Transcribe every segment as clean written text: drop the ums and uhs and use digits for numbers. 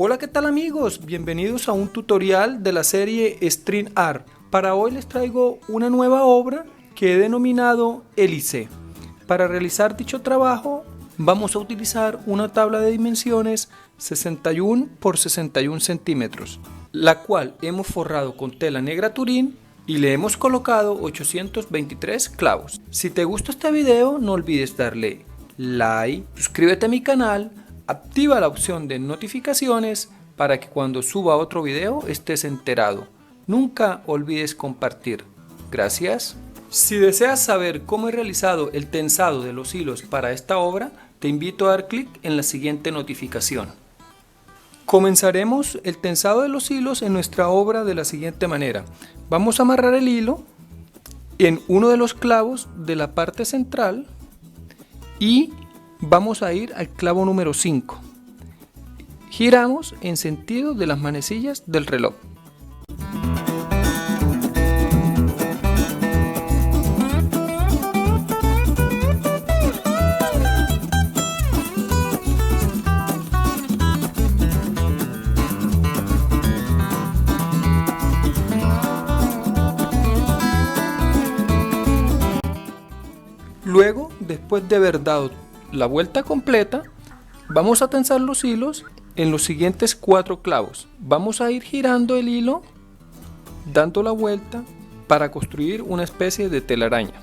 Hola, ¿qué tal amigos? Bienvenidos a un tutorial de la serie String Art. Para hoy les traigo una nueva obra que he denominado Hélice. Para realizar dicho trabajo vamos a utilizar una tabla de dimensiones 61 por 61 centímetros, la cual hemos forrado con tela negra Turín y le hemos colocado 823 clavos. Si te gusta este video, no olvides darle like, suscríbete a mi canal, activa la opción de notificaciones para que cuando suba otro video estés enterado. Nunca olvides compartir. Gracias. Si deseas saber cómo he realizado el tensado de los hilos para esta obra, te invito a dar clic en la siguiente notificación. Comenzaremos el tensado de los hilos en nuestra obra de la siguiente manera. Vamos a amarrar el hilo en uno de los clavos de la parte central y vamos a ir al clavo número 5. Giramos en sentido de las manecillas del reloj. Luego, después de haber dado la vuelta completa, vamos a tensar los hilos en los siguientes 4 clavos. Vamos a ir girando el hilo, dando la vuelta para construir una especie de telaraña.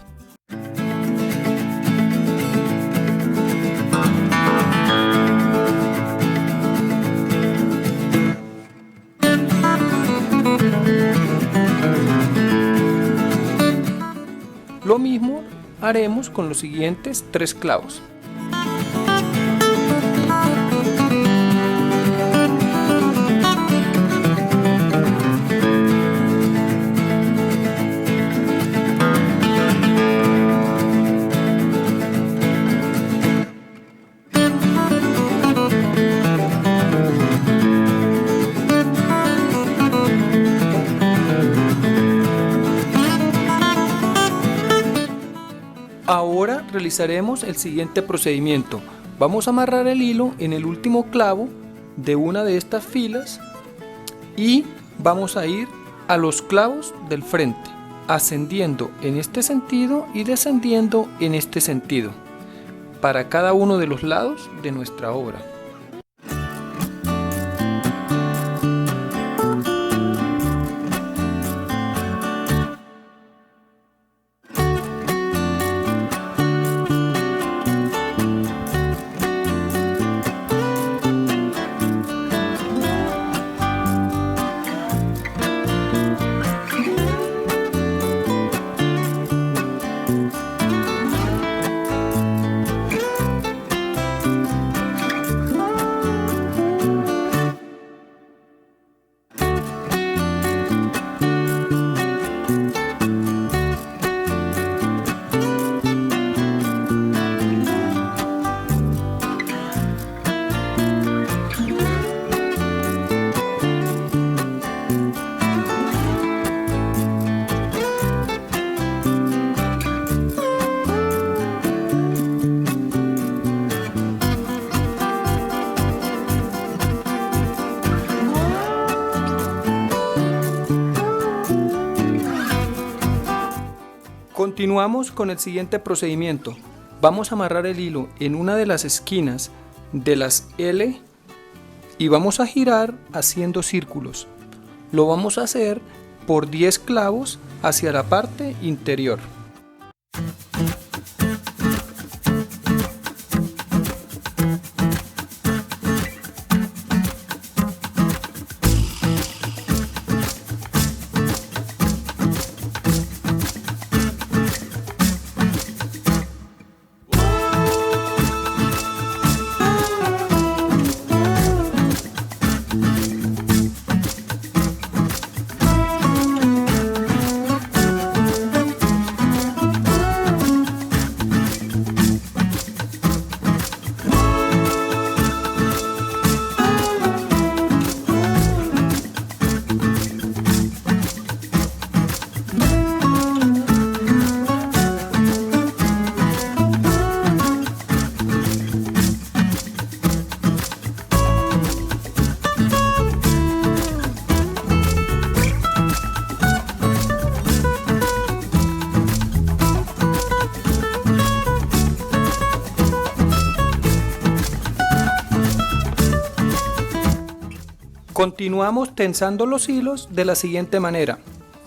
Lo mismo haremos con los siguientes 3 clavos. Ahora realizaremos el siguiente procedimiento. Vamos a amarrar el hilo en el último clavo de una de estas filas y vamos a ir a los clavos del frente, ascendiendo en este sentido y descendiendo en este sentido, para cada uno de los lados de nuestra obra. Continuamos con el siguiente procedimiento. Vamos a amarrar el hilo en una de las esquinas de las L y vamos a girar haciendo círculos. Lo vamos a hacer por 10 clavos hacia la parte interior. Continuamos tensando los hilos de la siguiente manera.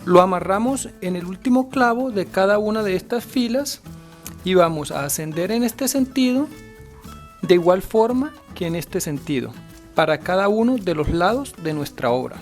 Lo amarramos en el último clavo de cada una de estas filas y vamos a ascender en este sentido de igual forma que en este sentido para cada uno de los lados de nuestra obra.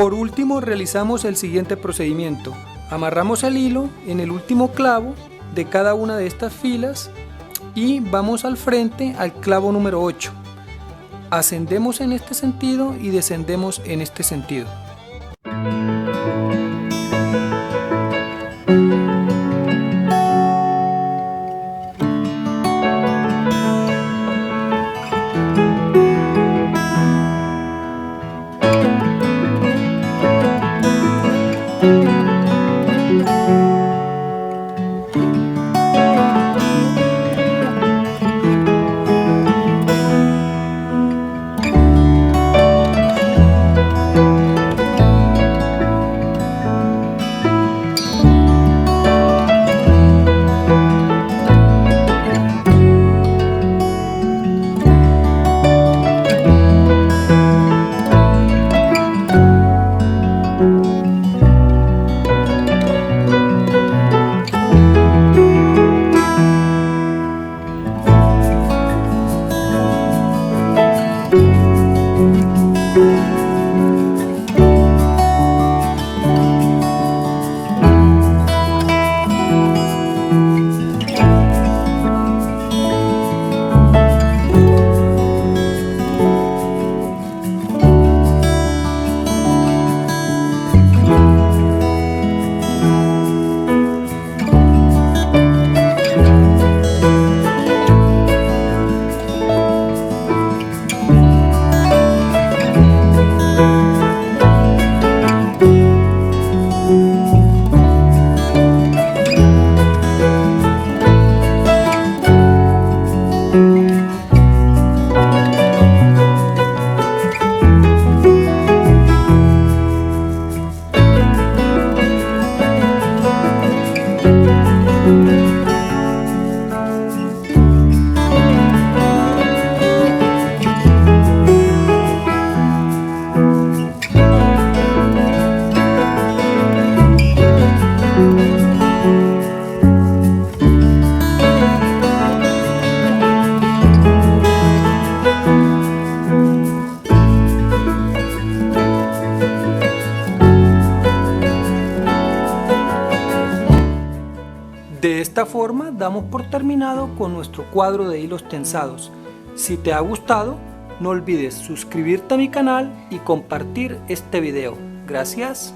Por último, realizamos el siguiente procedimiento. Amarramos el hilo en el último clavo de cada una de estas filas y vamos al frente al clavo número 8. Ascendemos en este sentido y descendemos en este sentido. De esta forma damos por terminado con nuestro cuadro de hilos tensados. Si te ha gustado, no olvides suscribirte a mi canal y compartir este video. Gracias.